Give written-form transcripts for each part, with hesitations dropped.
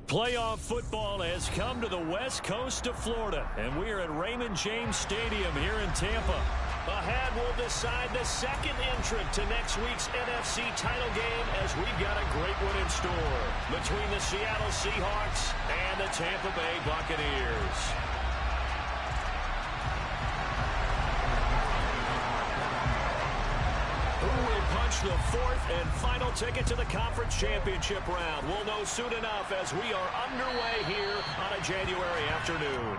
Playoff football has come to the west coast of Florida, and we are at Raymond James Stadium here in Tampa. Ahead, we'll decide the second entrant to next week's NFC title game as we've got a great one in store between the Seattle Seahawks and the Tampa Bay Buccaneers. Who will punch the fourth and final ticket to the conference championship round? We'll know soon enough as we are underway here on a January afternoon.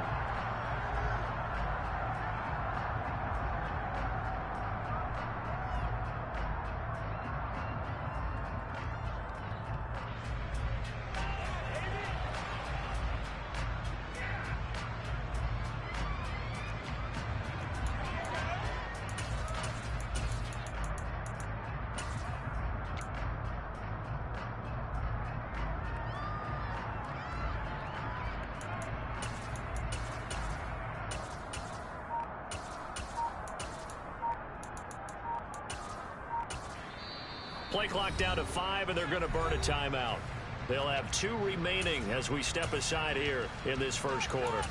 Play clock down to 5, and they're going to burn a timeout. They'll have 2 remaining as we step aside here in this first quarter.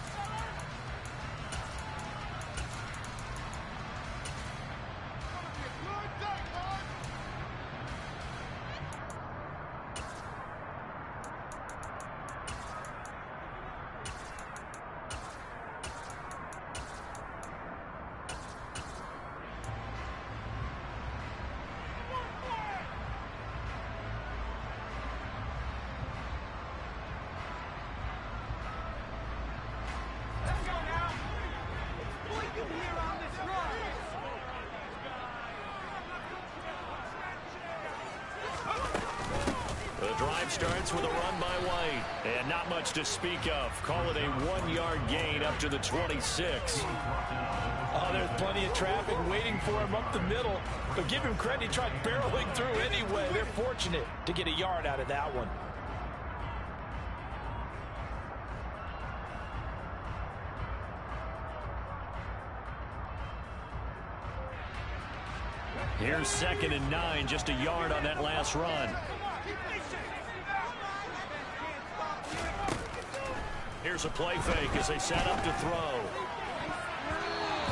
Starts with a run by White, and not much to speak of. Call it a 1-yard gain up to the 26. Oh, there's plenty of traffic waiting for him up the middle, but give him credit, he tried barreling through anyway. They're fortunate to get a yard out of that one. Here's 2nd and 9, just a yard on that last run. Here's a play fake as they set up to throw.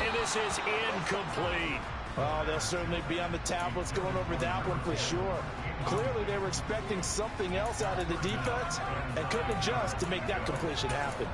And this is incomplete. Oh, they'll certainly be on the tablets going over that one for sure. Clearly they were expecting something else out of the defense and couldn't adjust to make that completion happen.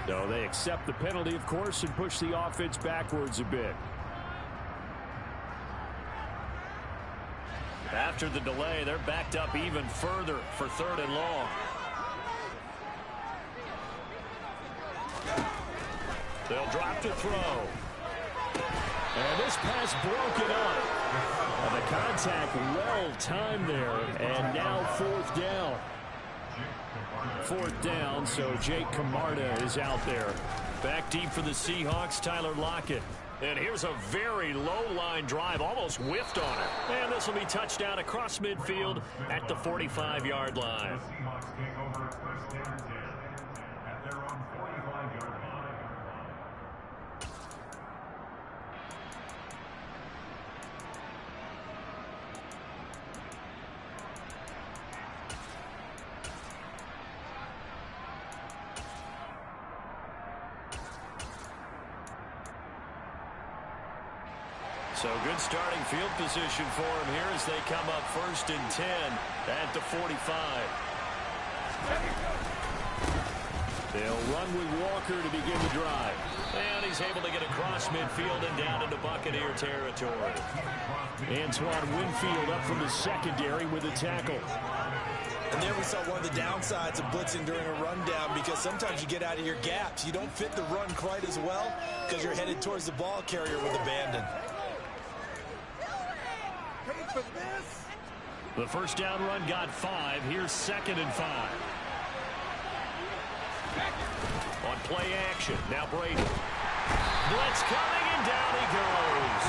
No, they accept the penalty, of course, and push the offense backwards a bit. After the delay, they're backed up even further for 3rd and long. They'll drop to throw. And this pass broken up. And the contact well timed there. And now 4th down. 4th down, so Jake Camarda is out there. Back deep for the Seahawks, Tyler Lockett. And here's a very low-line drive, almost whiffed on it. And this will be touchdown across midfield at the 45-yard line. So good starting field position for him here as they come up 1st and 10 at the 45. They'll run with Walker to begin the drive. And he's able to get across midfield and down into Buccaneer territory. Antoine Winfield up from the secondary with a tackle. And there we saw one of the downsides of blitzing during a rundown, because sometimes you get out of your gaps. You don't fit the run quite as well because you're headed towards the ball carrier with abandon. The first down run got 5. Here's 2nd and 5. On play action, now Brady. Blitz coming, and down he goes.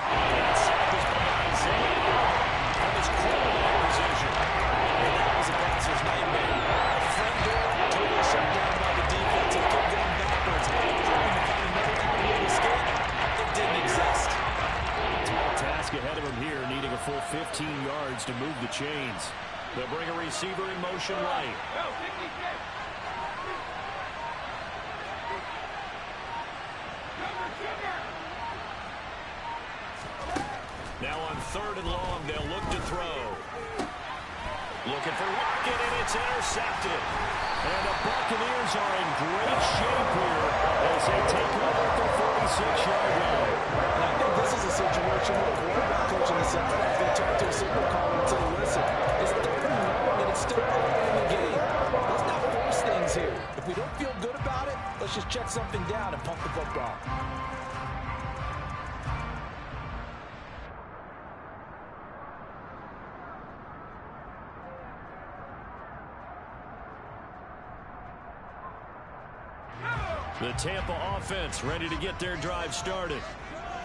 That sack is by Isaiah from his quarterback position. And that was a passer's nightmare. The front door totally shut down by the defense. It kept going backwards. Trying to find another avenue of escape. It didn't exist. Tall task ahead of him here, needing a full 15 yards to move the chains. They'll bring a receiver in motion right. Now on 3rd and long, they'll look to throw. Looking for Lockett, and it's intercepted. And the Buccaneers are in great shape here as they take over at the 46-yard line. I think this is a situation where the quarterback coach on the sideline can talk to a signal caller and say, listen, it's 3rd and long, and it's still early in the game. Let's not force things here. If we don't feel good about it, let's just check something down and pump the football. The Tampa offense ready to get their drive started.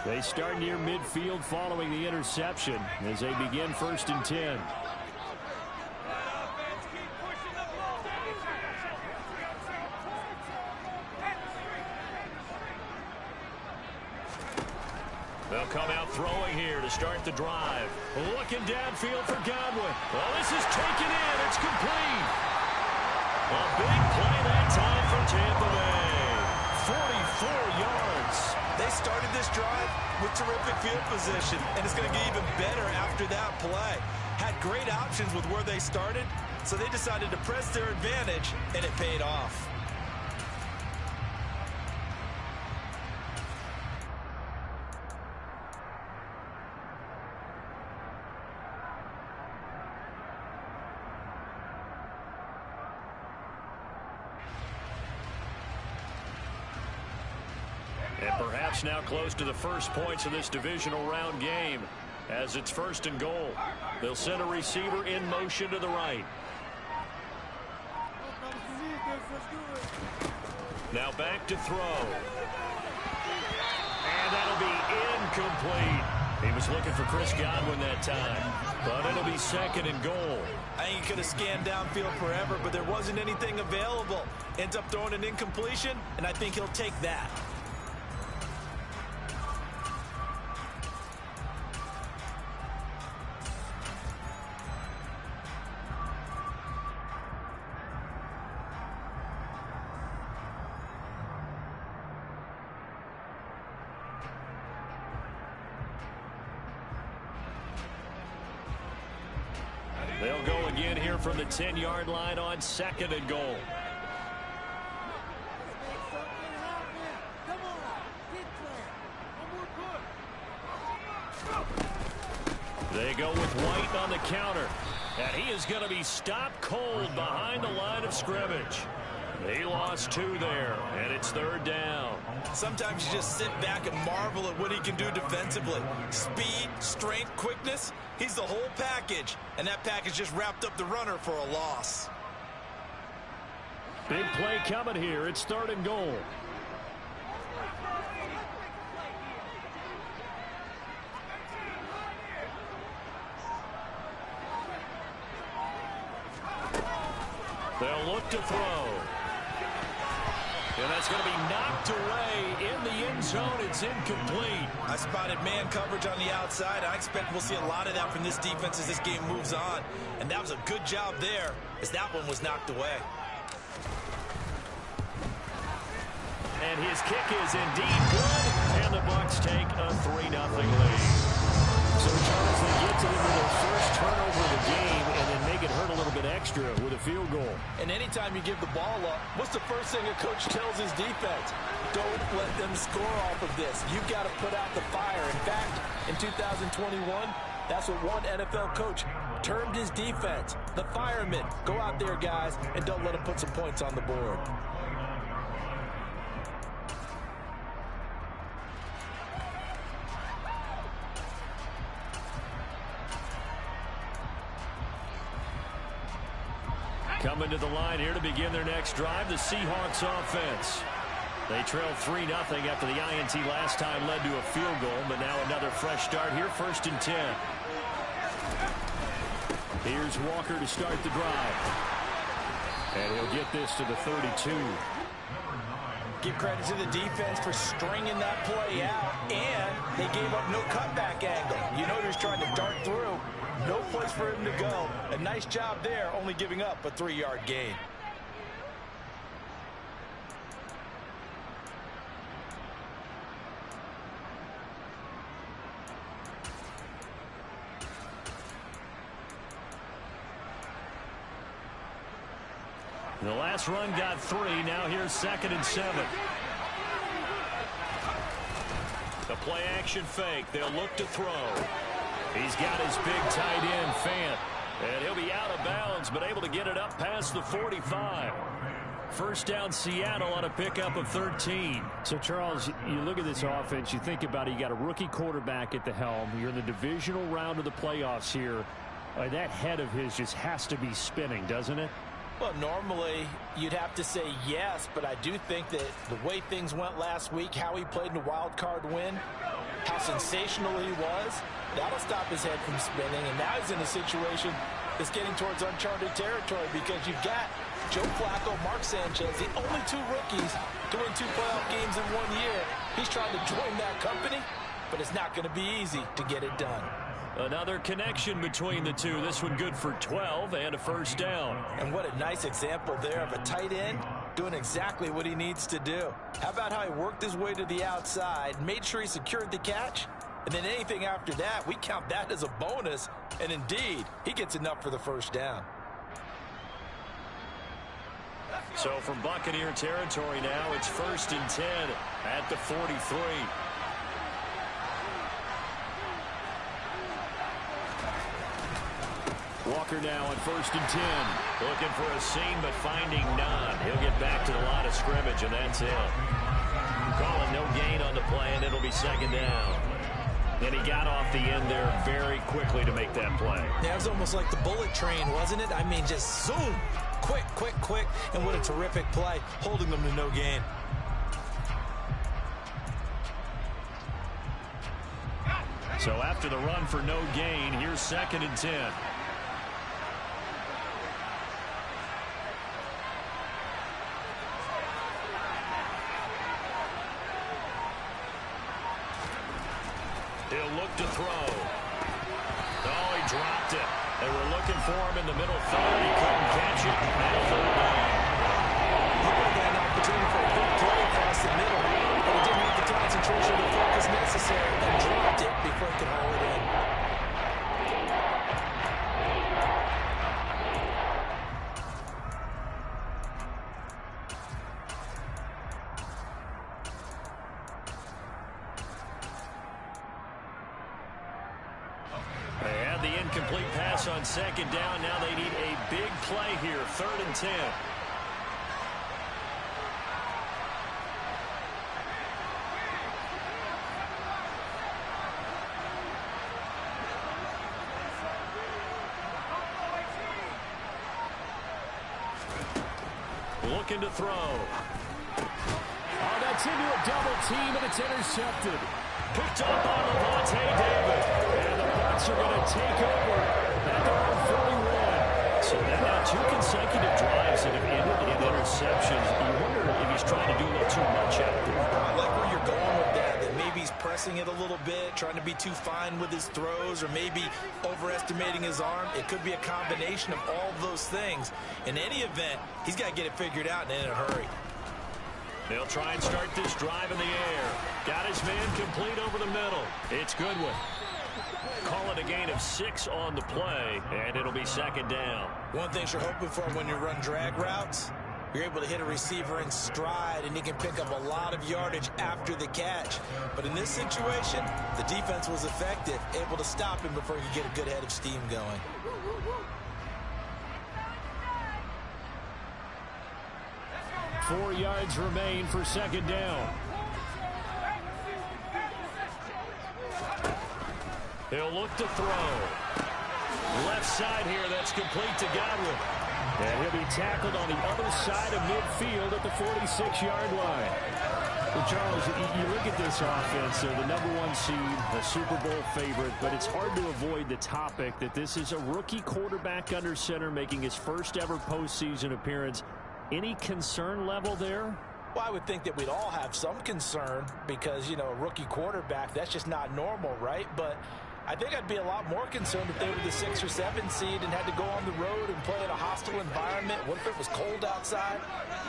They start near midfield following the interception as they begin 1st and 10. They'll come out throwing here to start the drive. Looking downfield for Godwin. Well, this is taken in. It's complete. A big play that time for Tampa Bay. 44 yards. They started this drive with terrific field position, and it's going to get even better after that play. Had great options with where they started, so they decided to press their advantage, and it paid off. And perhaps now close to the first points of this divisional round game as it's 1st and goal. They'll send a receiver in motion to the right. Now back to throw. And that'll be incomplete. He was looking for Chris Godwin that time, but it'll be 2nd and goal. I think he could have scanned downfield forever, but there wasn't anything available. Ends up throwing an incompletion, and I think he'll take that. They'll go again here from the 10-yard line on 2nd and goal. They go with White on the counter. And he is going to be stopped cold behind the line of scrimmage. He lost 2 there, and it's 3rd down. Sometimes you just sit back and marvel at what he can do defensively. Speed, strength, quickness, he's the whole package. And that package just wrapped up the runner for a loss. Big play coming here. It's 3rd and goal. They'll look to throw. And that's going to be knocked away in the end zone. It's incomplete. I spotted man coverage on the outside. I expect we'll see a lot of that from this defense as this game moves on. And that was a good job there as that one was knocked away. And his kick is indeed good. And And the Bucs take a 3-0 lead. So, Charles, they get to their first turnover of the game and then make it hurt a little bit extra with a field goal. And anytime you give the ball up, what's the first thing a coach tells his defense? Don't let them score off of this. You've got to put out the fire. In fact, in 2021, that's what one NFL coach termed his defense. The firemen. Go out there, guys, and don't let them put some points on the board. Coming to the line here to begin their next drive, the Seahawks offense. They trailed 3-0 after the INT last time led to a field goal, but now another fresh start here, 1st and 10. Here's Walker to start the drive. And he'll get this to the 32. Give credit to the defense for stringing that play out, and they gave up no cutback angle. You know he's trying to dart through. No place for him to go. A nice job there, only giving up a 3-yard gain. The last run got 3. Now here's 2nd and 7. The play action fake. They'll look to throw. He's got his big tight end, Fant. And he'll be out of bounds, but able to get it up past the 45. First down, Seattle on a pickup of 13. So, Charles, you look at this offense, you think about it, you got a rookie quarterback at the helm. You're in the divisional round of the playoffs here. That head of his just has to be spinning, doesn't it? Well, normally you'd have to say yes, but I do think that the way things went last week, how he played in the wild card win, how sensational he was, that'll stop his head from spinning. And now he's in a situation that's getting towards uncharted territory because you've got Joe Flacco, Mark Sanchez, the only 2 rookies to win 2 playoff games in 1 year. He's trying to join that company, but it's not going to be easy to get it done. Another connection between the two. This one good for 12 and a first down. And what a nice example there of a tight end doing exactly what he needs to do. How about how he worked his way to the outside, made sure he secured the catch, and then anything after that, we count that as a bonus. And indeed, he gets enough for the first down. So from Buccaneer territory now, it's 1st and 10 at the 43. Walker now on 1st and 10. Looking for a seam, but finding none. He'll get back to the line of scrimmage, and that's it. Calling no gain on the play, and it'll be 2nd down. And he got off the end there very quickly to make that play. Yeah, it was almost like the bullet train, wasn't it? I mean, just zoom. Quick, quick, quick. And what a terrific play, holding them to no gain. So after the run for no gain, here's 2nd and 10. He'll look to throw. Oh, he dropped it. They were looking for him in the middle third. He couldn't catch it. And a 3rd down. He would have got an opportunity for a big play across the middle, but he didn't have the concentration or the focus necessary and dropped it before he could haul it in. They had the incomplete pass on 2nd down. Now they need a big play here. 3rd and 10. Looking to throw. Oh, that's into a double team, and it's intercepted. Picked up by Levante David. And the Bucs are going to take over at their own 41. So now 2 consecutive drives that have ended in interceptions. You wonder if he's trying to do a little too much out there. I like where you're going with that maybe he's pressing it a little bit, trying to be too fine with his throws, or maybe overestimating his arm. It could be a combination of all of those things. In any event, he's got to get it figured out and in a hurry. They'll try and start this drive in the air. Got his man complete over the middle. It's Goodwin. Call it a gain of 6 on the play, and it'll be second down. One thing you're hoping for when you run drag routes, you're able to hit a receiver in stride, and he can pick up a lot of yardage after the catch. But in this situation, the defense was effective, able to stop him before he could get a good head of steam going. Four yards remain for second down. He'll look to throw. Left side here, that's complete to Godwin. And he'll be tackled on the other side of midfield at the 46-yard line. Well, Charles, you look at this offense, they're the #1 seed, a Super Bowl favorite, but it's hard to avoid the topic that this is a rookie quarterback under center making his first ever postseason appearance. Any concern level there? Well, I would think that we'd all have some concern because, you know, a rookie quarterback, that's just not normal, right? But I think I'd be a lot more concerned if they were the 6 or 7 seed and had to go on the road and play in a hostile environment. What if it was cold outside?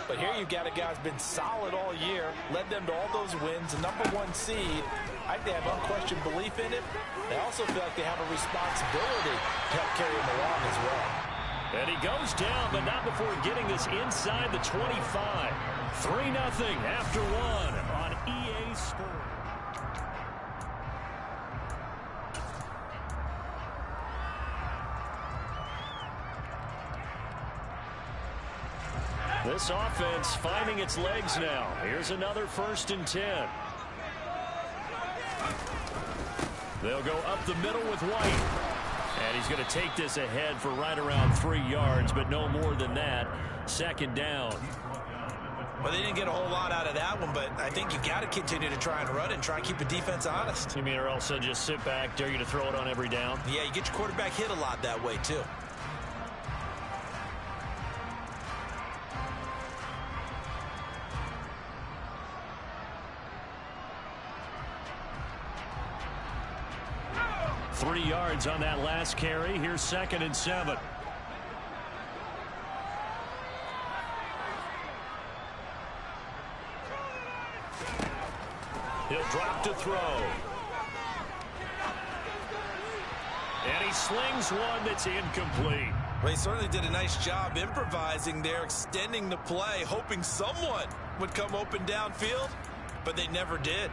But here you've got a guy who's been solid all year, led them to all those wins, a #1 seed. I think they have unquestioned belief in him. They also feel like they have a responsibility to help carry him along as well. And he goes down, but not before getting this inside the 25. 3-0 after 1 on EA Sports. This offense finding its legs now. Here's another 1st and 10. They'll go up the middle with White. And he's going to take this ahead for right around 3 yards, but no more than that. Second down. Well, they didn't get a whole lot out of that one, but I think you got to continue to try and run it and try and keep the defense honest. You mean or else just sit back, dare you to throw it on every down? Yeah, you get your quarterback hit a lot that way, too. Three yards on that last carry. Here's 2nd and 7. He'll drop to throw. And he slings one that's incomplete. Well, he certainly did a nice job improvising there, extending the play, hoping someone would come open downfield, but they never did.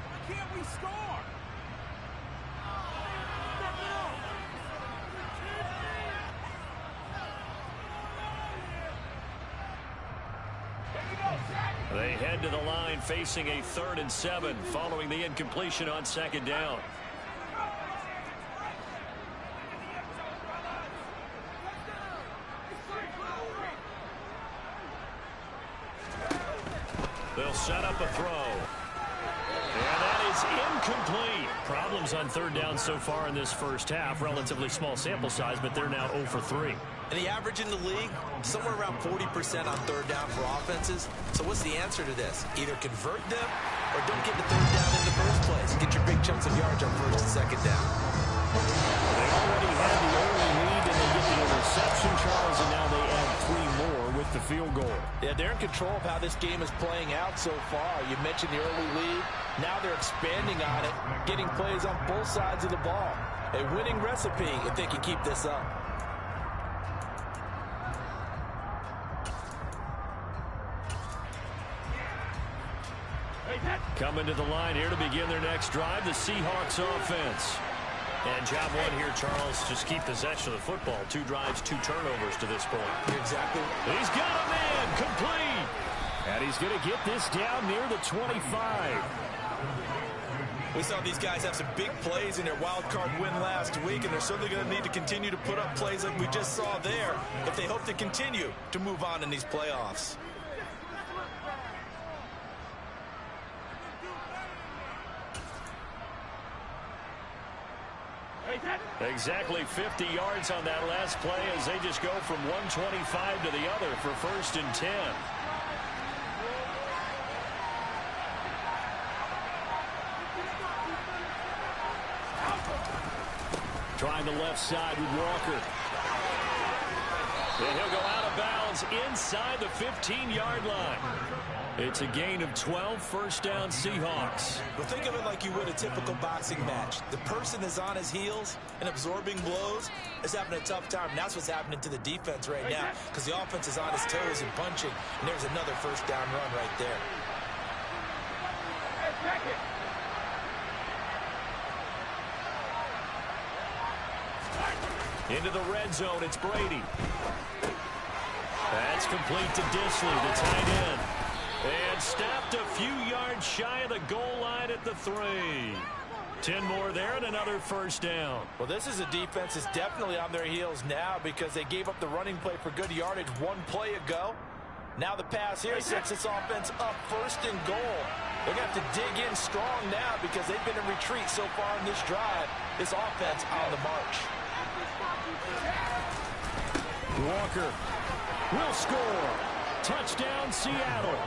Why can't we score? They head to the line facing a 3rd and 7 following the incompletion on 2nd down. They'll set up a throw. And that is incomplete. Problems on 3rd down so far in this first half. Relatively small sample size, but they're now 0 for 3. And the average in the league, somewhere around 40% on 3rd down for offenses. So what's the answer to this? Either convert them or don't get the 3rd down in the first place. Get your big chunks of yards on 1st and 2nd down. They already had the early lead, and they get the interception, Charles, and now they add 3 more with the field goal. Yeah, they're in control of how this game is playing out so far. You mentioned the early lead. Now they're expanding on it, getting plays on both sides of the ball. A winning recipe if they can keep this up. Coming to the line here to begin their next drive, the Seahawks offense. And job one here, Charles, just keep possession of the football. 2 drives, 2 turnovers to this point. You're exactly right. He's got a man, complete. And he's going to get this down near the 25. We saw these guys have some big plays in their wild card win last week, and they're certainly going to need to continue to put up plays like we just saw there if they hope to continue to move on in these playoffs. Exactly 50 yards on that last play as they just go from 125 to the other for 1st and 10. Trying the left side with Walker. And he'll go out of bounds inside the 15-yard line. It's a gain of 12, first down Seahawks. Well, think of it like you would a typical boxing match. The person is on his heels and absorbing blows is having a tough time. And that's what's happening to the defense right now because the offense is on his toes and punching. And there's another first down run right there. Into the red zone, it's Brady. That's complete to Disley, the tight end. And stopped a few yards shy of the goal line at the 3. 10 more there and another first down. Well, this is a defense that's definitely on their heels now because they gave up the running play for good yardage one play ago. Now the pass here sets this offense up first and goal. They're going to have to dig in strong now because they've been in retreat so far in this drive. This offense on the march. Walker will score. Touchdown, Seattle.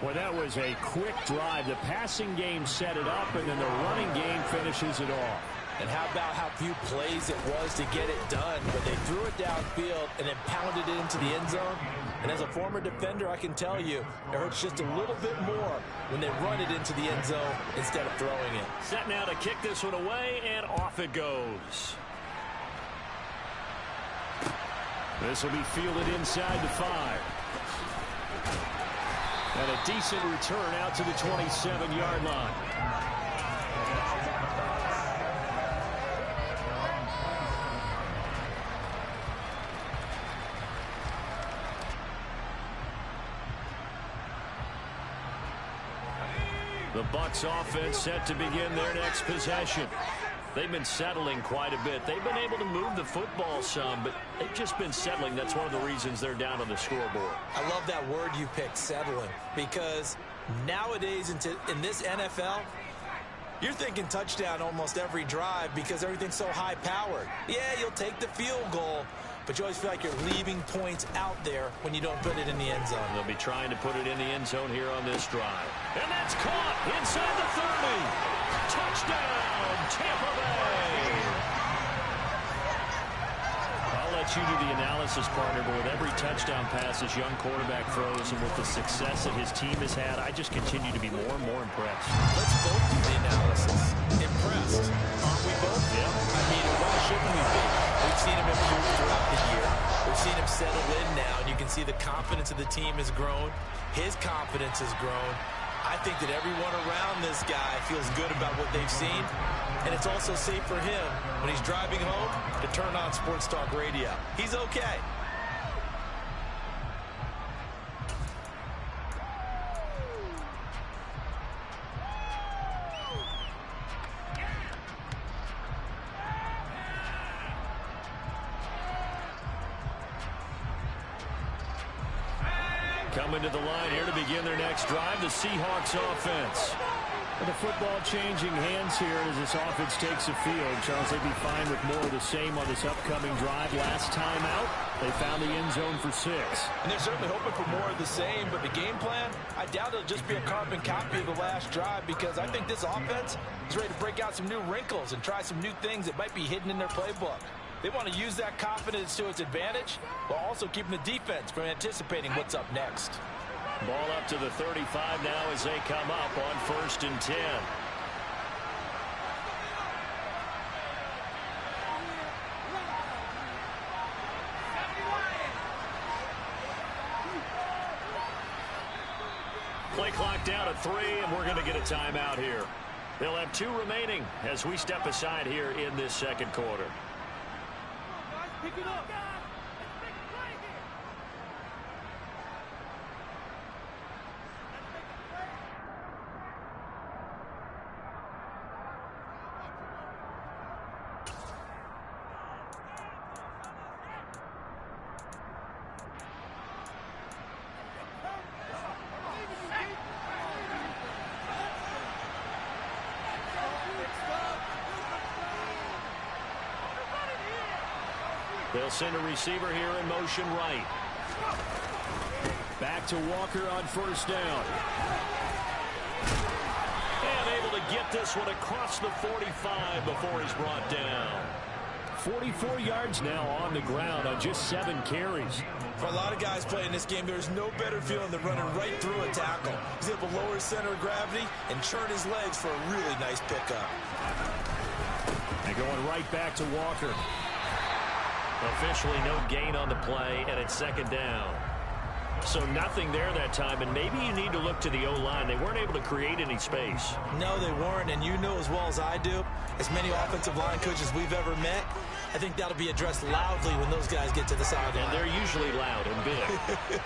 Well, that was a quick drive. The passing game set it up, and then the running game finishes it off. And how about how few plays it was to get it done, but they threw it downfield and then pounded it into the end zone. And as a former defender, I can tell you, it hurts just a little bit more when they run it into the end zone instead of throwing it. Set now to kick this one away, and off it goes. This will be fielded inside the 5. And a decent return out to the 27-yard line. The Bucs offense set to begin their next possession. They've been settling quite a bit. They've been able to move the football some, but they've just been settling. That's one of the reasons they're down on the scoreboard. I love that word you picked, settling, because nowadays in this NFL, you're thinking touchdown almost every drive because everything's so high-powered. Yeah, you'll take the field goal, but you always feel like you're leaving points out there when you don't put it in the end zone. They'll be trying to put it in the end zone here on this drive. And that's caught inside the 30. Touchdown, Tampa Bay. I'll let you do the analysis, partner, but with every touchdown pass this young quarterback throws and with the success that his team has had, I just continue to be more and more impressed. Let's both do the analysis. Impressed. Aren't we both? Yeah. I mean, why shouldn't we be? We've seen him improve throughout the year. We've seen him settle in now, and you can see the confidence of the team has grown. His confidence has grown. I think that everyone around this guy feels good about what they've seen, and it's also safe for him when he's driving home to turn on Sports Talk Radio. He's okay. Coming to the line here to begin their next drive, the Seahawks offense. The football changing hands here as this offense takes the field. Charles, they'd be fine with more of the same on this upcoming drive. Last time out, they found the end zone for 6. And they're certainly hoping for more of the same, but the game plan, I doubt it'll just be a carbon copy of the last drive because I think this offense is ready to break out some new wrinkles and try some new things that might be hidden in their playbook. They want to use that confidence to its advantage while also keeping the defense from anticipating what's up next. Ball up to the 35 now as they come up on 1st and 10. Play clock down to 3, and we're going to get a timeout here. They'll have 2 remaining as we step aside here in this second quarter. Pick it up. They'll send a receiver here in motion right. Back to Walker on 1st down. And able to get this one across the 45 before he's brought down. 44 yards now on the ground on just 7 carries. For a lot of guys playing this game, there's no better feeling than running right through a tackle. He's able to lower his center of gravity and churn his legs for a really nice pickup. And going right back to Walker. Officially no gain on the play, and it's second down. So nothing there that time, and maybe you need to look to the O-line. They weren't able to create any space. No, they weren't, and you know as well as I do, as many offensive line coaches we've ever met, I think that'll be addressed loudly when those guys get to the sideline. And they're usually loud and big.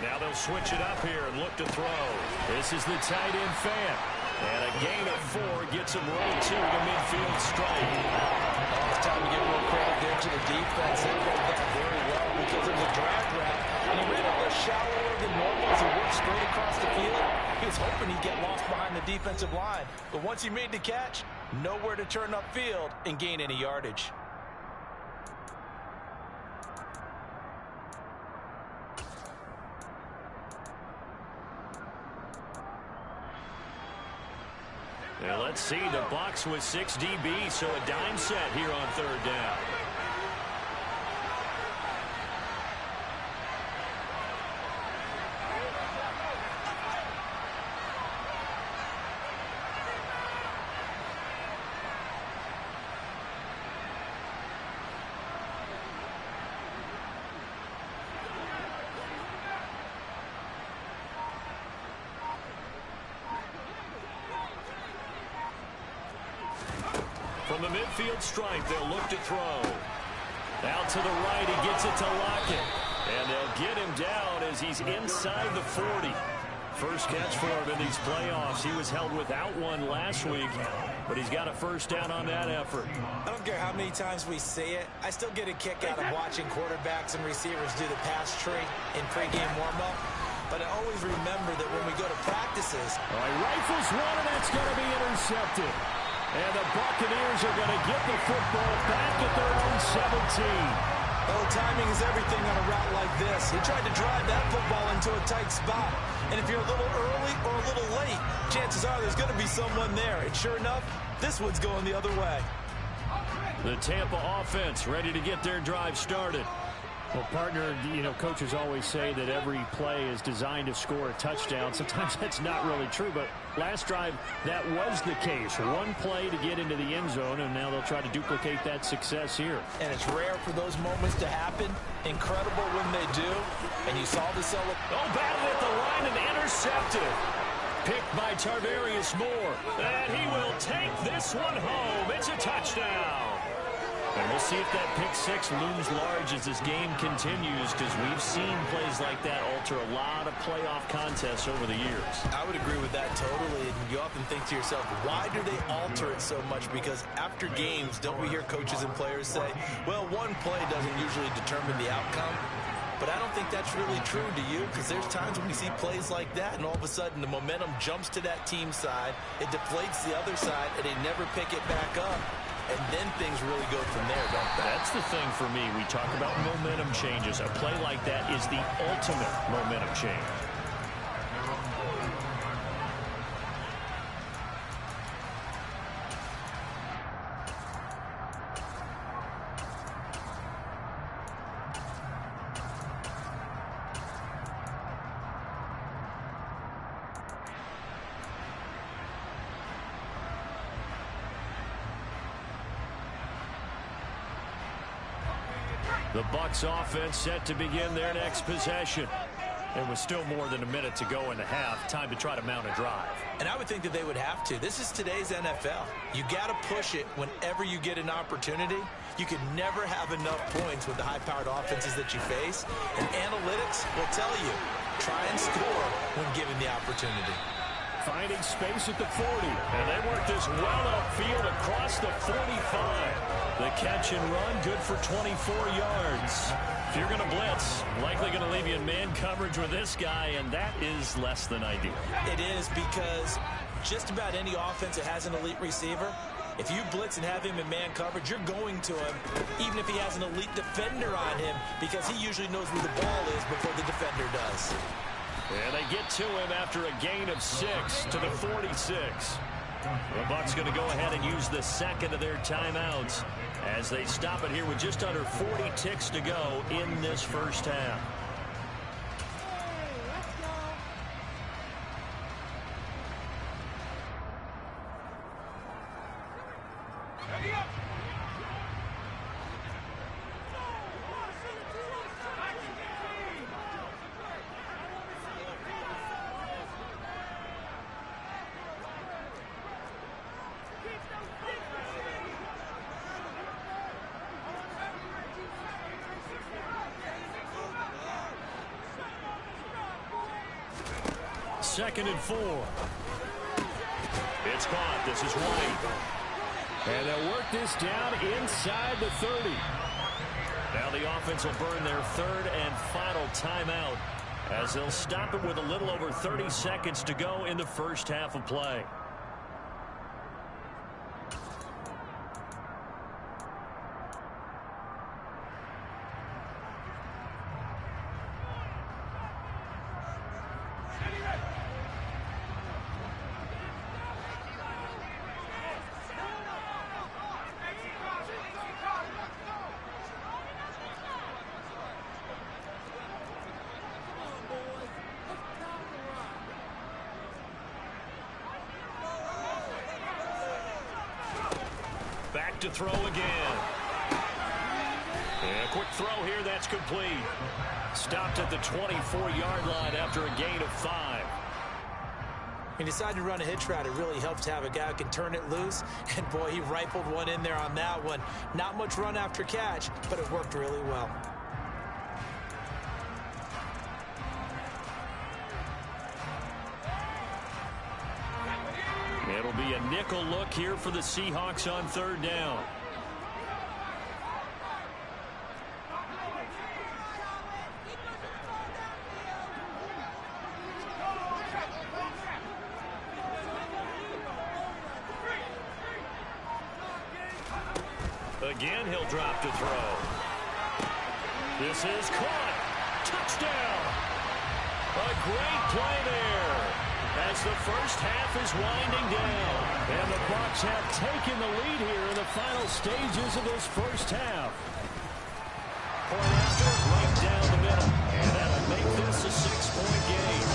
Now they'll switch it up here and look to throw. This is the tight end fan. And a gain of 4 gets him rolled to the midfield strike. It's time to give a little credit there to the defense. They played that very well because it was a drag route. And he ran a little shallower than normal as he worked straight across the field. He was hoping he'd get lost behind the defensive line. But once he made the catch, nowhere to turn upfield and gain any yardage. Now let's see, the box with 6 DBs, so a dime set here on third down. From the midfield stripe, they'll look to throw. Out to the right, he gets it to Lockett. And they'll get him down as he's inside the 40. First catch for him in these playoffs. He was held without one last week, but he's got a first down on that effort. I don't care how many times we say it, I still get a kick out of watching quarterbacks and receivers do the pass tree in pregame warm-up. But I always remember that when we go to practices... All right, rifles one, and that's going to be intercepted. And the Buccaneers are going to get the football back at their own 17. Oh, timing is everything on a route like this. He tried to drive that football into a tight spot. And if you're a little early or a little late, chances are there's going to be someone there. And sure enough, this one's going the other way. The Tampa offense ready to get their drive started. Well, partner, you know, coaches always say that every play is designed to score a touchdown. Sometimes that's not really true, but last drive, that was the case. One play to get into the end zone, and now they'll try to duplicate that success here. And it's rare for those moments to happen. Incredible when they do. And you saw the celebration. Oh, batted at the line and intercepted. Picked by Tarvarius Moore. And he will take this one home. It's a touchdown. And we'll see if that pick six looms large as this game continues, because we've seen plays like that alter a lot of playoff contests over the years. I would agree with that totally. And you often think to yourself, why do they alter it so much? Because after games, don't we hear coaches and players say, well, one play doesn't usually determine the outcome. But I don't think that's really true, do you? Because there's times when we see plays like that, and all of a sudden the momentum jumps to that team side, it deflates the other side, and they never pick it back up. And then things really go from there, don't they? That's the thing for me. We talk about momentum changes. A play like that is the ultimate momentum change. The Bucs offense set to begin their next possession. And with still more than a minute to go in the half, time to try to mount a drive. And I would think that they would have to. This is today's NFL. You got to push it whenever you get an opportunity. You can never have enough points with the high-powered offenses that you face. And analytics will tell you, try and score when given the opportunity. Finding space at the 40. And they work this well upfield across the 45. The catch and run, good for 24 yards. If you're going to blitz, likely going to leave you in man coverage with this guy, and that is less than ideal. It is, because just about any offense that has an elite receiver, if you blitz and have him in man coverage, you're going to him, even if he has an elite defender on him, because he usually knows where the ball is before the defender does. And they get to him after a gain of 6 to the 46. The Bucs going to go ahead and use the second of their timeouts as they stop it here with just under 40 ticks to go in this first half. Second and 4. It's caught. This is White. And they'll work this down inside the 30. Now the offense will burn their third and final timeout as they'll stop it with a little over 30 seconds to go in the first half of play. Back to throw again. And a quick throw here, that's complete. Stopped at the 24-yard line after a gain of 5. He decided to run a hitch route. It really helps to have a guy who can turn it loose. And, boy, he rifled one in there on that one. Not much run after catch, but it worked really well. It'll be a nickel look here for the Seahawks on third down. Again, he'll drop to throw. This is caught. Touchdown. A great play there as the first half is winding down. And the Bucs have taken the lead here in the final stages of this first half. Point after, right down the middle. And that'll make this a 6-point game.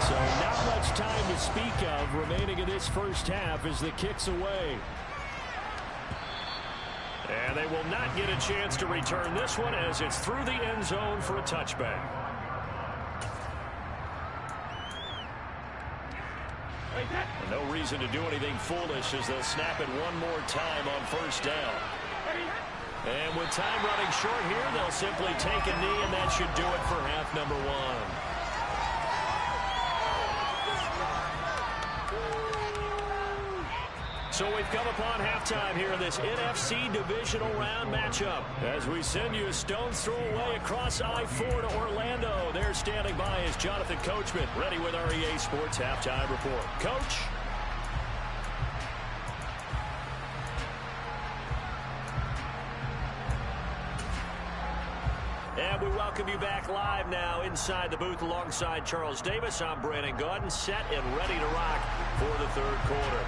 So not much time to speak of remaining in this first half as the kick's away. And they will not get a chance to return this one as it's through the end zone for a touchback. No reason to do anything foolish as they'll snap it one more time on first down. And with time running short here, they'll simply take a knee, and that should do it for half number 1. So we've come upon halftime here in this NFC Divisional Round matchup. As we send you a stone's throw away across I-4 to Orlando. There standing by is Jonathan Coachman, ready with our EA Sports Halftime Report. Coach? And we welcome you back live now inside the booth alongside Charles Davis. I'm Brandon Gaudin, set and ready to rock for the third quarter.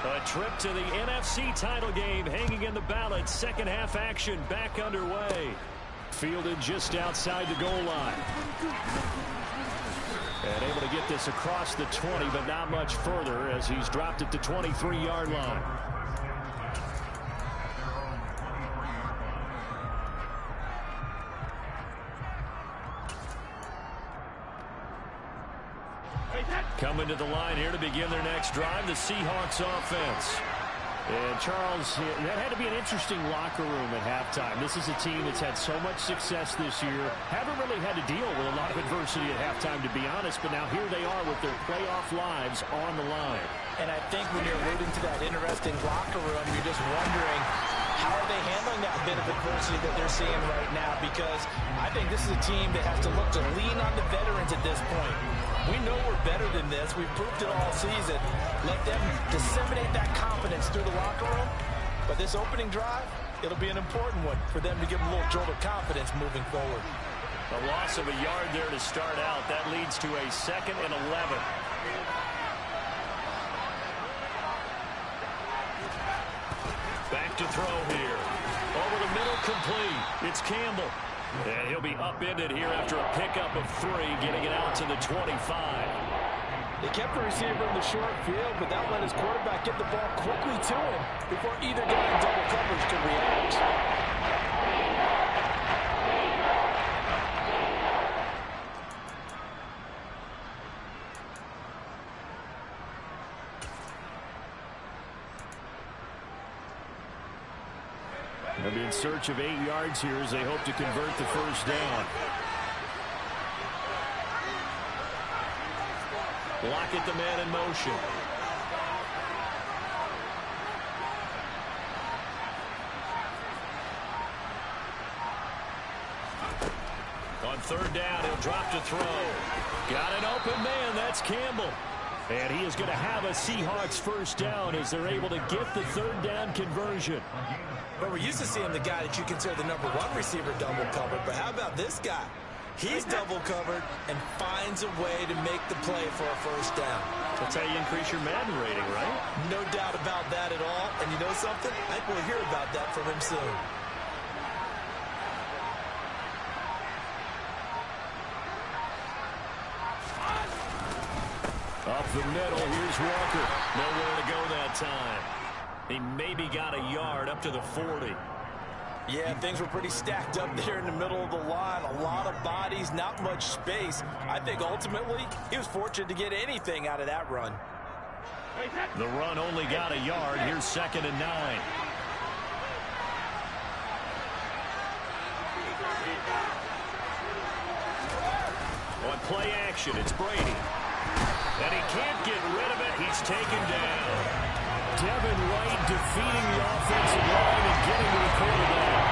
A trip to the NFC title game hanging in the balance. Second half action back underway. Fielded just outside the goal line. And able to get this across the 20, but not much further as he's dropped it to 23-yard line. Coming to the line here to begin their next drive, the Seahawks offense. And Charles, that had to be an interesting locker room at halftime. This is a team that's had so much success this year. Haven't really had to deal with a lot of adversity at halftime, to be honest. But now here they are with their playoff lives on the line. And I think when you're alluding to that interesting locker room, you're just wondering, how are they handling that bit of adversity that they're seeing right now? Because I think this is a team that has to look to lean on the veterans at this point. We know we're better than this. We've proved it all season. Let them disseminate that confidence through the locker room. But this opening drive, It'll be an important one for them to give them a little jolt of confidence moving forward. A loss of a yard there to start out. That leads to a 2nd and 11. Back to throw here. Over the middle, complete. It's Campbell. And he'll be upended here after a pickup of 3, getting it out to the 25. They kept the receiver in the short field, but that let his quarterback get the ball quickly to him before either guy in double coverage could react. They'll be in search of 8 yards here as they hope to convert the first down. Lockett, the man in motion. On 3rd down, he'll drop to throw. Got an open man. That's Campbell. And he is going to have a Seahawks first down as they're able to get the 3rd down conversion. But we're used to seeing the guy that you consider the number 1 receiver double covered. But how about this guy? He's double covered and finds a way to make the play for a first down. That's how you increase your Madden rating, right? No doubt about that at all. And you know something? I think we'll hear about that from him soon. Up the middle, here's Walker. Nowhere to go that time. He maybe got a yard up to the 40. Yeah, things were pretty stacked up there in the middle of the line. A lot of bodies, not much space. I think ultimately he was fortunate to get anything out of that run. The run only got a yard. Here's 2nd and 9. On play action, it's Brady. And he can't get rid of it. He's taken down. Devin Wright defeating the offensive line and getting to the quarterback.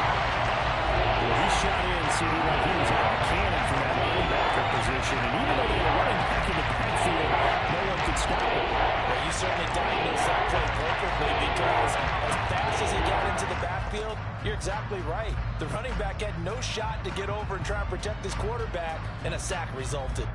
Well, he shot in, seeming like he was out of a cannon from that linebacker position. And even though they were running back in the backfield, no one could stop it. Well, you certainly diagnosed that play perfectly because as fast as he got into the backfield, you're exactly right. The running back had no shot to get over and try and protect his quarterback, and a sack resulted.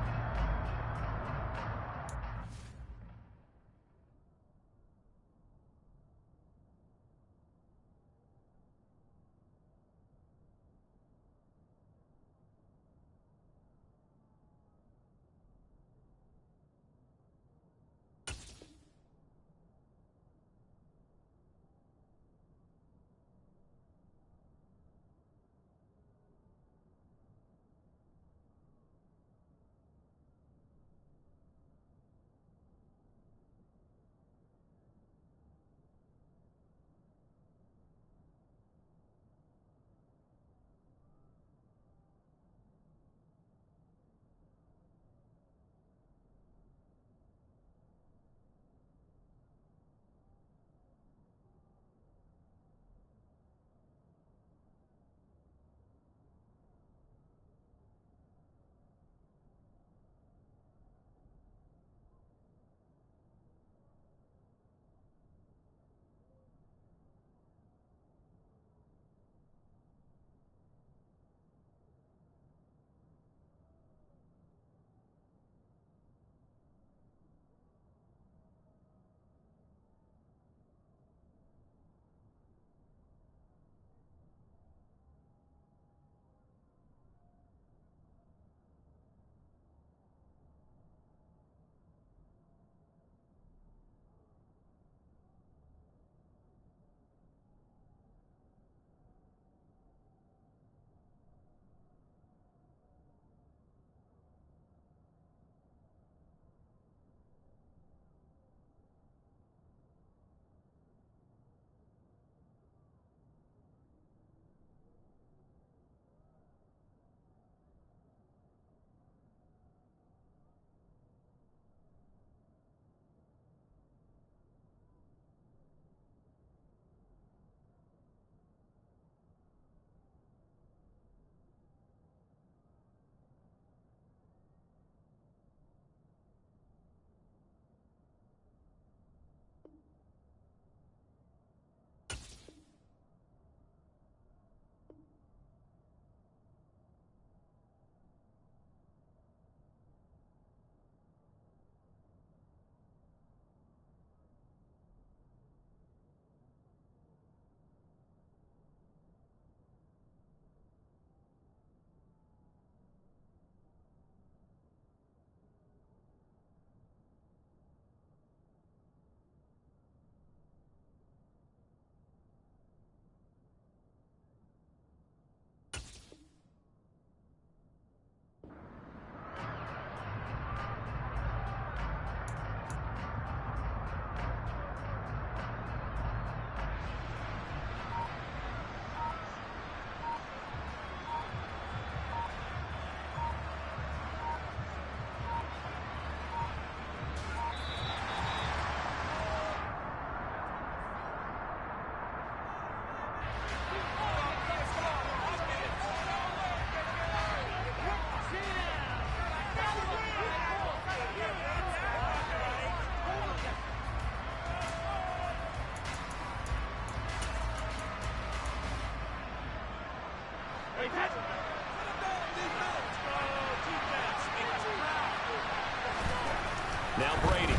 Now Brady.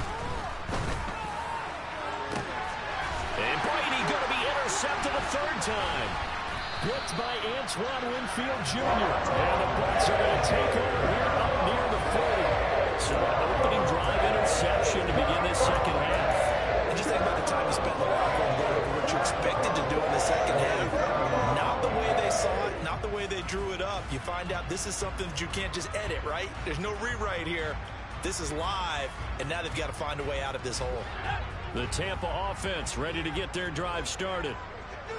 And Brady going to be intercepted a third time. Picked by Antoine Winfield Jr. And the Bucs are going to take over here up near the 40. So an opening drive interception to begin this second half. And just think about the time you spent in the locker room going over what you expected to do in the second half. Not the way they saw it, not the way they drew it up. You find out this is something that you can't just edit, right? There's no rewrite here. This is live, and now they've got to find a way out of this hole. The Tampa offense ready to get their drive started.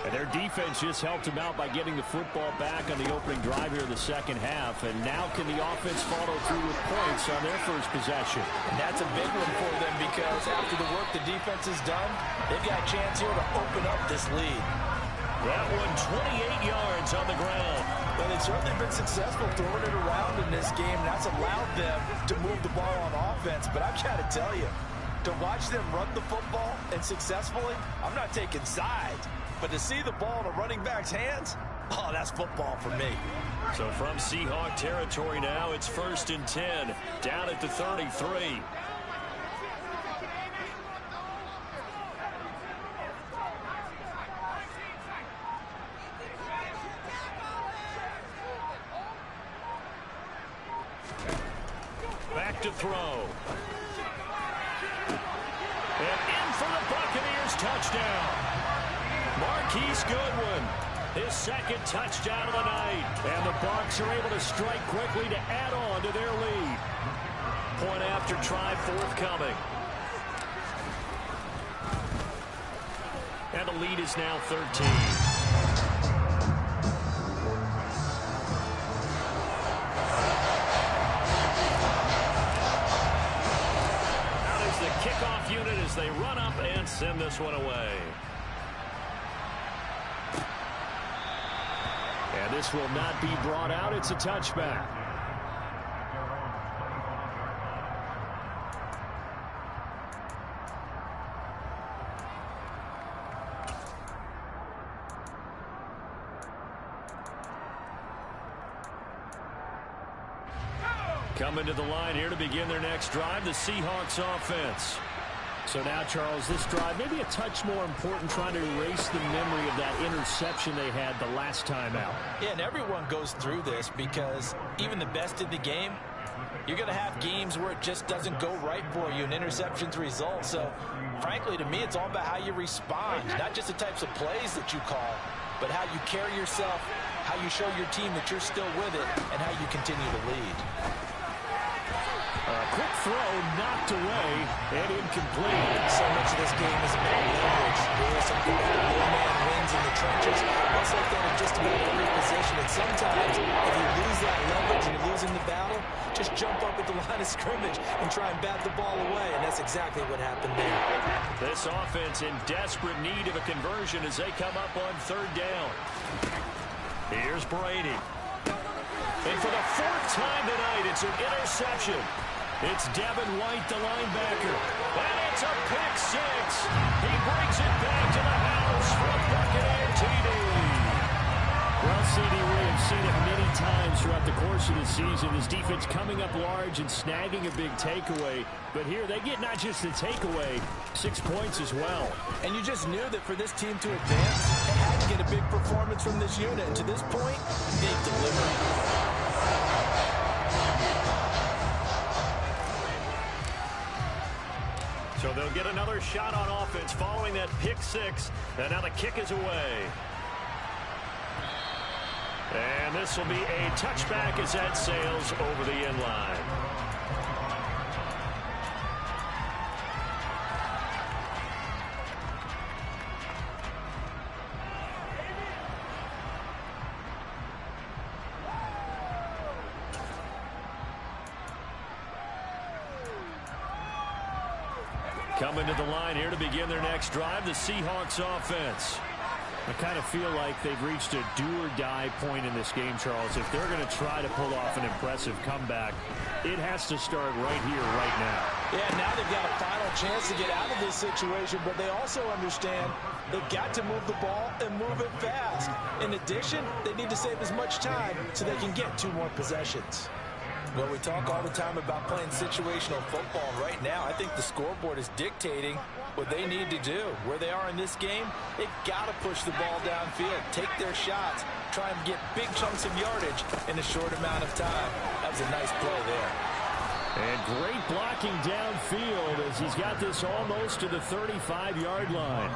And their defense just helped them out by getting the football back on the opening drive here in the second half. And now can the offense follow through with points on their first possession? And that's a big one for them because after the work the defense has done, they've got a chance here to open up this lead. That one 28 yards on the ground. Well, they've certainly been successful throwing it around in this game, and that's allowed them to move the ball on offense. But I've got to tell you, to watch them run the football and successfully, I'm not taking sides. But to see the ball in a running back's hands, oh, that's football for me. So from Seahawk territory now, it's 1st and 10, down at the 33. Back to throw. And in for the Buccaneers touchdown. Marquise Goodwin, his second touchdown of the night. And the Bucs are able to strike quickly to add on to their lead. Point after try forthcoming. And the lead is now 13. Kickoff unit as they run up and send this one away. And this will not be brought out. It's a touchback. Coming to the line here to begin their next drive, the Seahawks offense. So now, Charles, this drive maybe a touch more important, trying to erase the memory of that interception they had the last time out. Yeah, and everyone goes through this because even the best in the game, you're going to have games where it just doesn't go right for you and interceptions result. So, frankly, to me, it's all about how you respond, not just the types of plays that you call, but how you carry yourself, how you show your team that you're still with it, and how you continue to lead. Quick throw knocked away and incomplete. So much of this game is about leverage. There are some man wins in the trenches. It's like that in just about every position. And sometimes, if you lose that leverage and you're losing the battle, just jump up at the line of scrimmage and try and bat the ball away. And that's exactly what happened there. This offense in desperate need of a conversion as they come up on 3rd down. Here's Brady. And for the 4th time tonight, it's an interception. It's Devin White, the linebacker. And it's a pick 6. He brings it back to the house for a Buccaneer TD. Well, CD, we have seen it many times throughout the course of the season. His defense coming up large and snagging a big takeaway. But here they get not just the takeaway, 6 points as well. And you just knew that for this team to advance, they had to get a big performance from this unit. And to this point, they've delivered. So they'll get another shot on offense following that pick 6. And now the kick is away. And this will be a touchback as that sails over the end line. Coming to the line here to begin their next drive, the Seahawks offense. I kind of feel like they've reached a do-or-die point in this game, Charles. If they're going to try to pull off an impressive comeback, it has to start right here, right now. Yeah, now they've got a final chance to get out of this situation, but they also understand they've got to move the ball and move it fast. In addition, they need to save as much time so they can get 2 more possessions. Well, we talk all the time about playing situational football. Right now, I think the scoreboard is dictating what they need to do. Where they are in this game, they've got to push the ball downfield, take their shots, try and get big chunks of yardage in a short amount of time. That was a nice play there. And great blocking downfield as he's got this almost to the 35-yard line.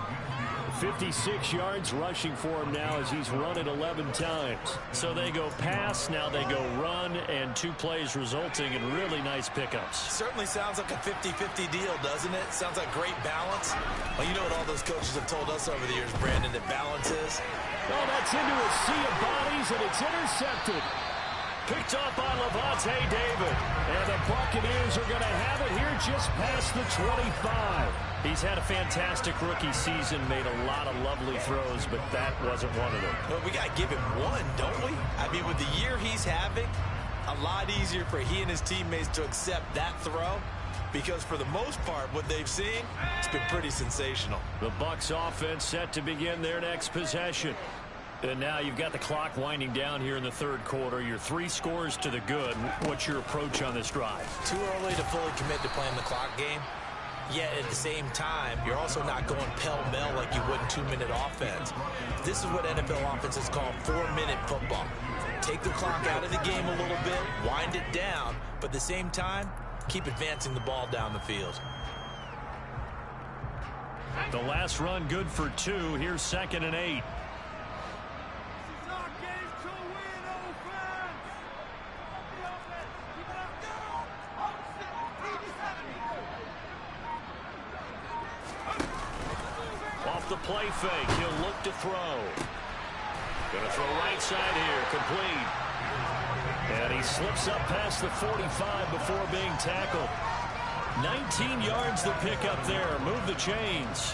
56 yards rushing for him now as he's run it 11 times. So they go pass, now they go run, and 2 plays resulting in really nice pickups. Certainly sounds like a 50-50 deal, doesn't it? Sounds like great balance. Well, you know what all those coaches have told us over the years, Brandon, that balance is? Oh, that's into a sea of bodies, and it's intercepted. Picked up by Levante David. And the Buccaneers are going to have it here just past the 25. He's had a fantastic rookie season, made a lot of lovely throws, but that wasn't one of them. Well, we got to give him one, don't we? I mean, with the year he's having, a lot easier for he and his teammates to accept that throw, because for the most part, what they've seen, it's been pretty sensational. The Bucs offense set to begin their next possession. And now you've got the clock winding down here in the third quarter. You're 3 scores to the good. What's your approach on this drive? Too early to fully commit to playing the clock game. Yet at the same time, you're also not going pell-mell like you would in 2-minute offense. This is what NFL offenses call 4-minute football. Take the clock out of the game a little bit, wind it down, but at the same time, keep advancing the ball down the field. The last run good for 2. Here's 2nd and 8. Off the play fake, he'll look to throw. Going to throw right side here, complete. And he slips up past the 45 before being tackled. 19 yards to pick up there. Move the chains.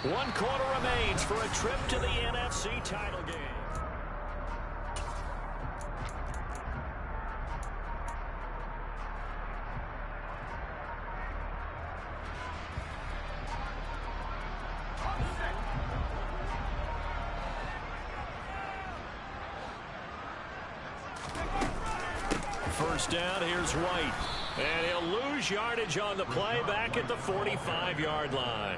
One quarter remains for a trip to the NFC title game. First down, here's White. And he'll lose yardage on the play back at the 45-yard line.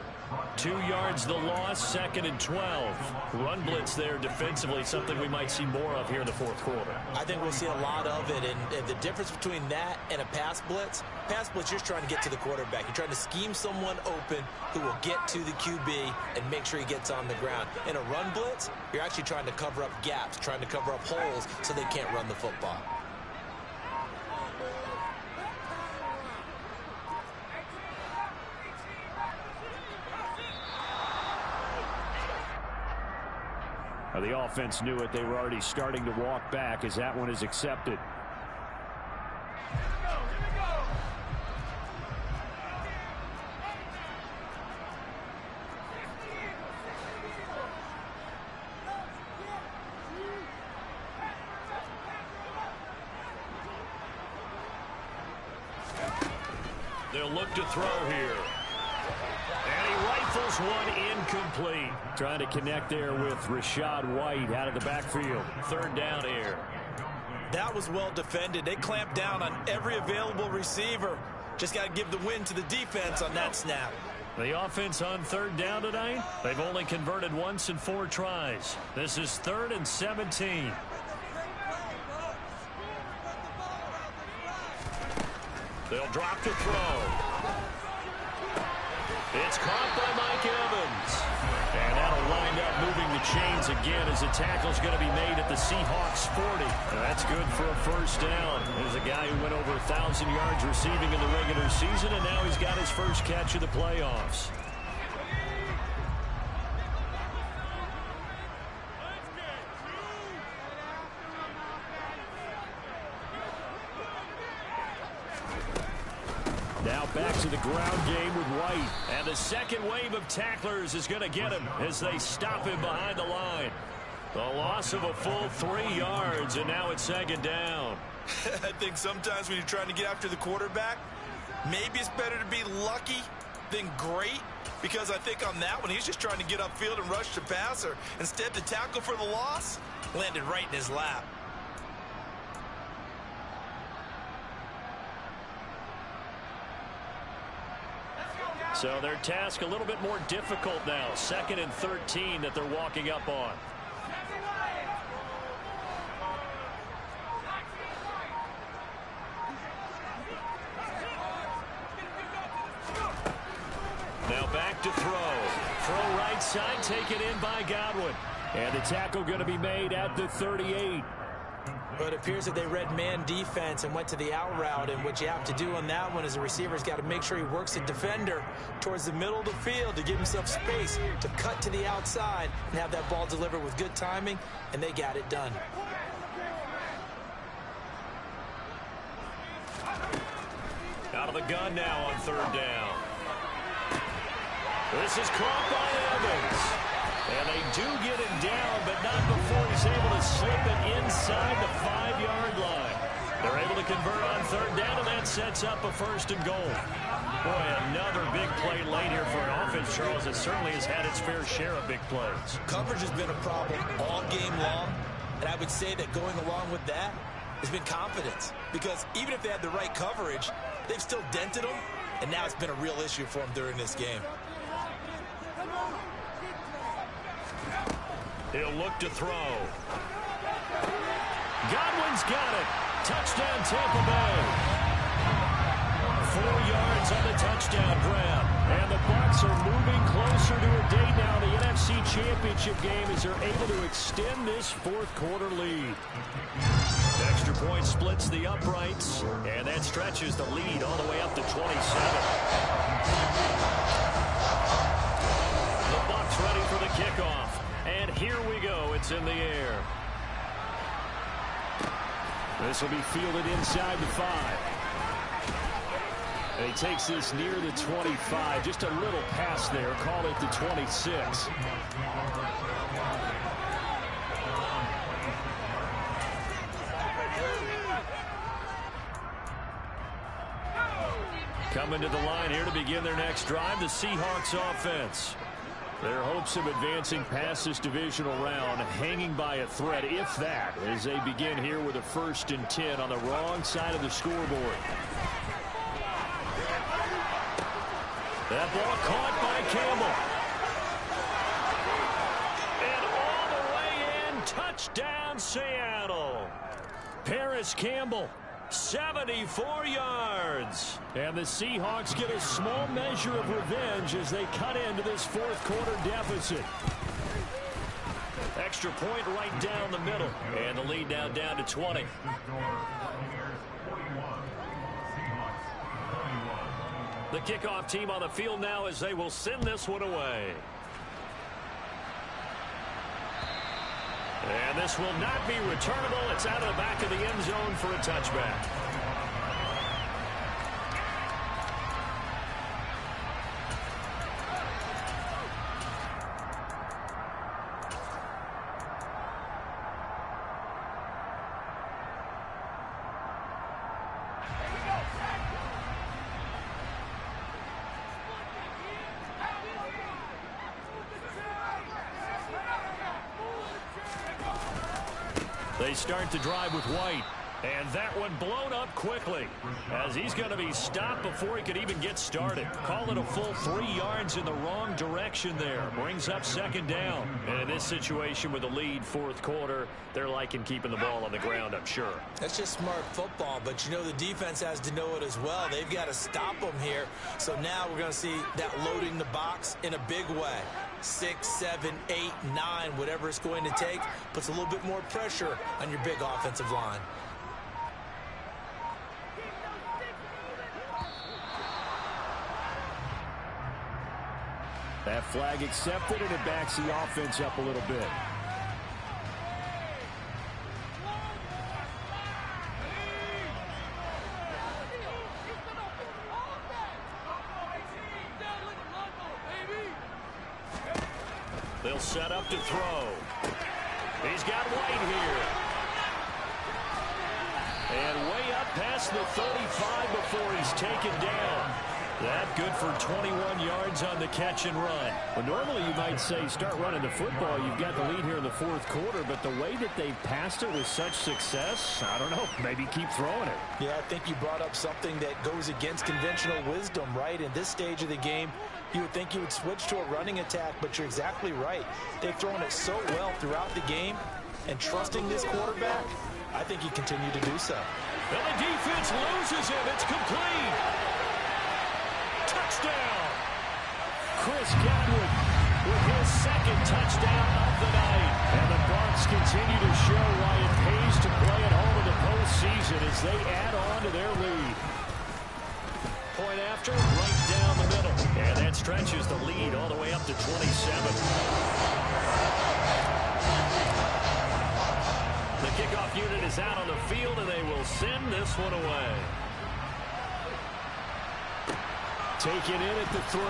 2 yards the loss, 2nd and 12. Run blitz there defensively, something we might see more of here in the fourth quarter. I think we'll see a lot of it, and the difference between that and a pass blitz, you're trying to get to the quarterback. You're trying to scheme someone open who will get to the QB and make sure he gets on the ground. In a run blitz, you're actually trying to cover up gaps, trying to cover up holes so they can't run the football. The offense knew it. They were already starting to walk back as that one is accepted. They'll look to throw here. And he rifles one incomplete. Trying to connect there with Rachaad White out of the backfield. 3rd down here. That was well defended. They clamped down on every available receiver. Just got to give the win to the defense on that snap. The offense on 3rd down tonight, they've only converted once in 4 tries. This is 3rd and 17. They'll drop to throw. It's caught by Mike Evans. And that'll wind up moving the chains again as the tackle's going to be made at the Seahawks 40. And that's good for a first down. There's a guy who went over 1,000 yards receiving in the regular season, and now he's got his first catch of the playoffs. Now back to the ground game with White. And the second wave of tacklers is going to get him as they stop him behind the line. The loss of a full 3 yards, and now it's 2nd down. I think sometimes when you're trying to get after the quarterback, maybe it's better to be lucky then great, because I think on that one, he's just trying to get upfield and rush the passer. Instead, the tackle for the loss landed right in his lap. So their task a little bit more difficult now. 2nd and 13 that they're walking up on. Now back to throw. Throw right side, taken in by Godwin. And the tackle going to be made at the 38. But it appears that they read man defense and went to the out route. And what you have to do on that one is the receiver's got to make sure he works the defender towards the middle of the field to give himself space to cut to the outside and have that ball delivered with good timing, and they got it done. Out of the gun now on 3rd down. This is caught by Evans. And they do get him down, but not before he's able to slip it inside the 5-yard line. They're able to convert on 3rd down, and that sets up a 1st and goal. Boy, another big play late here for an offense, Charles, that certainly has had its fair share of big plays. Coverage has been a problem all game long, and I would say that going along with that has been confidence. Because even if they had the right coverage, they've still dented them, and now it's been a real issue for them during this game. He'll look to throw. Godwin's got it. Touchdown, Tampa Bay. 4 yards on the touchdown grab. And the Bucs are moving closer to a day now, the NFC Championship game, as they're able to extend this 4th quarter lead. Extra point splits the uprights, and that stretches the lead all the way up to 27. The Bucs ready for the kickoff. And here we go. It's in the air. This will be fielded inside the 5. And he takes this near the 25. Just a little pass there. Call it the 26. Coming to the line here to begin their next drive, the Seahawks offense. Their hopes of advancing past this divisional round hanging by a thread, if that, as they begin here with a 1st and 10 on the wrong side of the scoreboard. That ball caught by Campbell. And all the way in, touchdown Seattle. Paris Campbell, 74 yards. And the Seahawks get a small measure of revenge as they cut into this 4th quarter deficit. Extra point right down the middle. And the lead now down to 20. The kickoff team on the field now as they will send this one away. And this will not be returnable. It's out of the back of the end zone for a touchback. They start to drive with White. And that one blown up quickly as he's going to be stopped before he could even get started. Call it a full 3 yards in the wrong direction there. Brings up 2nd down. And in this situation with the lead 4th quarter, they're liking keeping the ball on the ground, I'm sure. That's just smart football, but you know the defense has to know it as well. They've got to stop them here. So now we're going to see that loading the box in a big way. 6, 7, 8, 9, whatever it's going to take, puts a little bit more pressure on your big offensive line. That flag accepted, and it backs the offense up a little bit. They'll set up to throw. He's got White here. And way up past the 35 before he's taken down. That good for 21 yards on the catch and run. Well, normally you might say start running the football. You've got the lead here in the fourth quarter, but the way that they passed it with such success, I don't know, maybe keep throwing it. Yeah, I think you brought up something that goes against conventional wisdom, right? In this stage of the game, you would think you would switch to a running attack, but you're exactly right. They've thrown it so well throughout the game, and trusting this quarterback, I think you continue to do so. And the defense loses him. It's complete. Touchdown. Chris Godwin with his second touchdown of the night. And the Bucs continue to show why it pays to play at home in the postseason as they add on to their lead. Point after, right down the middle. And that stretches the lead all the way up to 27. The kickoff unit is out on the field, and they will send this one away. Taken in at the 3.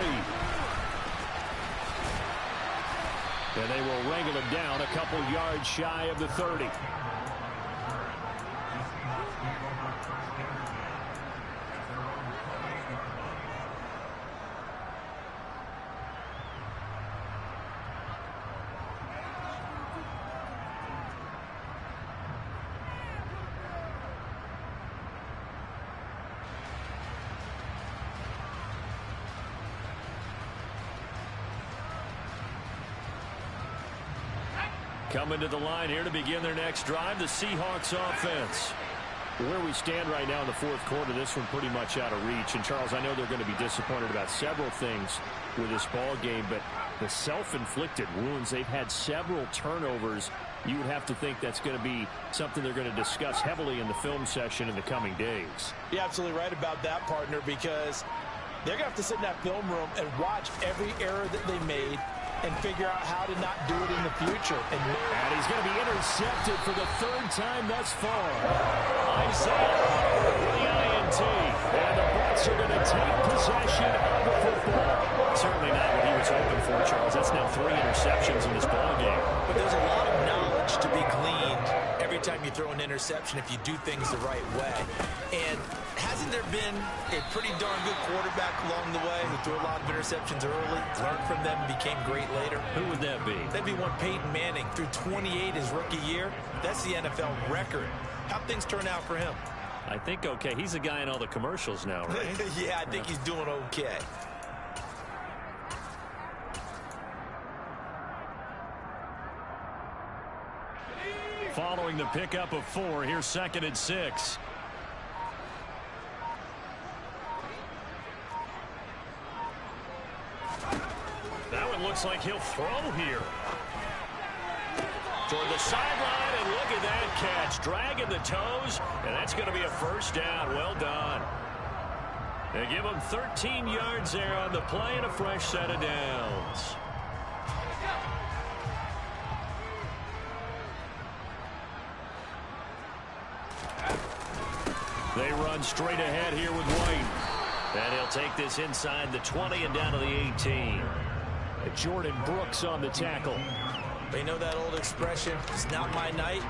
And they will wrangle him down a couple yards shy of the 30. Coming to the line here to begin their next drive, the Seahawks offense. Where we stand right now in the fourth quarter, this one pretty much out of reach. And, Charles, I know they're going to be disappointed about several things with this ball game, but the self-inflicted wounds, they've had several turnovers. You would have to think that's going to be something they're going to discuss heavily in the film session in the coming days. You're absolutely right about that, partner, because they're going to have to sit in that film room and watch every error that they made and figure out how to not do it in the future. And he's going to be intercepted for the third time thus far. Isaiah with the INT. And the Bucs are going to take possession of the football. Certainly not what he was hoping for, Charles. That's now 3 interceptions in this ball game. But there's a lot of knowledge to be gleaned every time you throw an interception if you do things the right way. And hasn't there been a pretty darn good quarterback along the way who threw a lot of interceptions early, learned from them, and became great later? Who would that be? That'd be one Peyton Manning. Threw 28 his rookie year. That's the NFL record. How'd things turn out for him? I think okay. He's a guy in all the commercials now, right? Yeah, I think he's doing okay. Following the pickup of 4, here's 2nd and 6. That one looks like he'll throw here. Toward the sideline, and look at that catch. Dragging the toes, and that's going to be a first down. Well done. They give him 13 yards there on the play and a fresh set of downs. They run straight ahead here with White. And he'll take this inside the 20 and down to the 18. Jordan Brooks on the tackle. They know that old expression, it's not my night.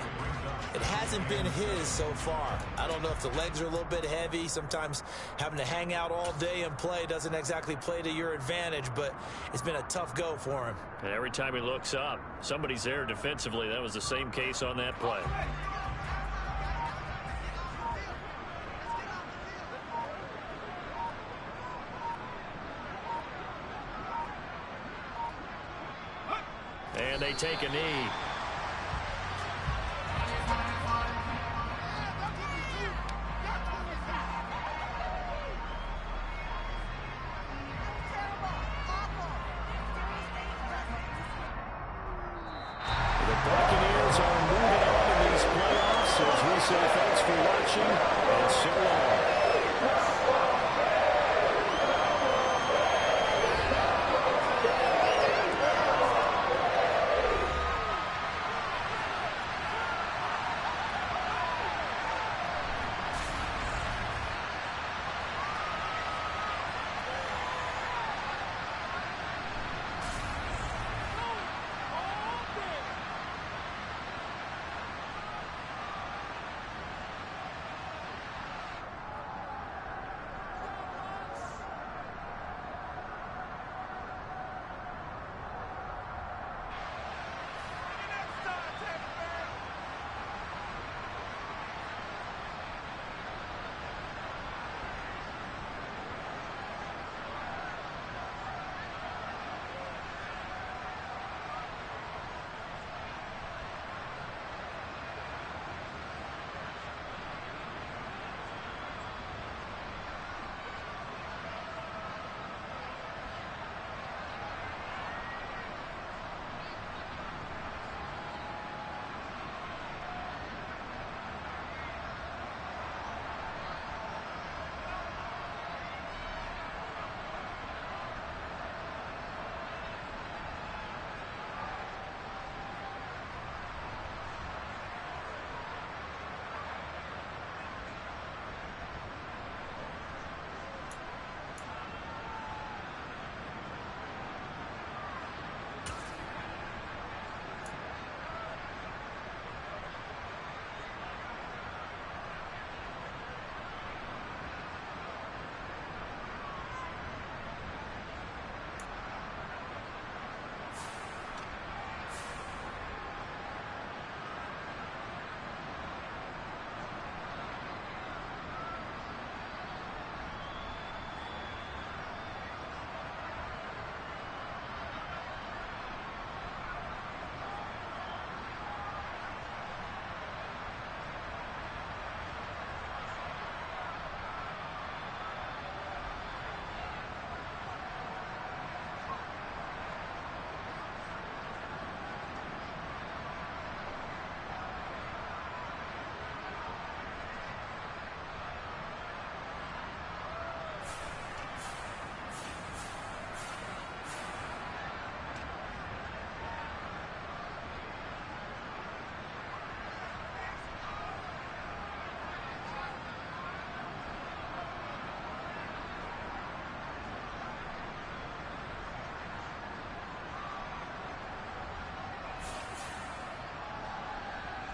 It hasn't been his so far. I don't know if the legs are a little bit heavy. Sometimes having to hang out all day and play doesn't exactly play to your advantage, but it's been a tough go for him. And every time he looks up, somebody's there defensively. That was the same case on that play. And they take a knee. The Buccaneers are moving on in these playoffs as we say thanks for watching and so long.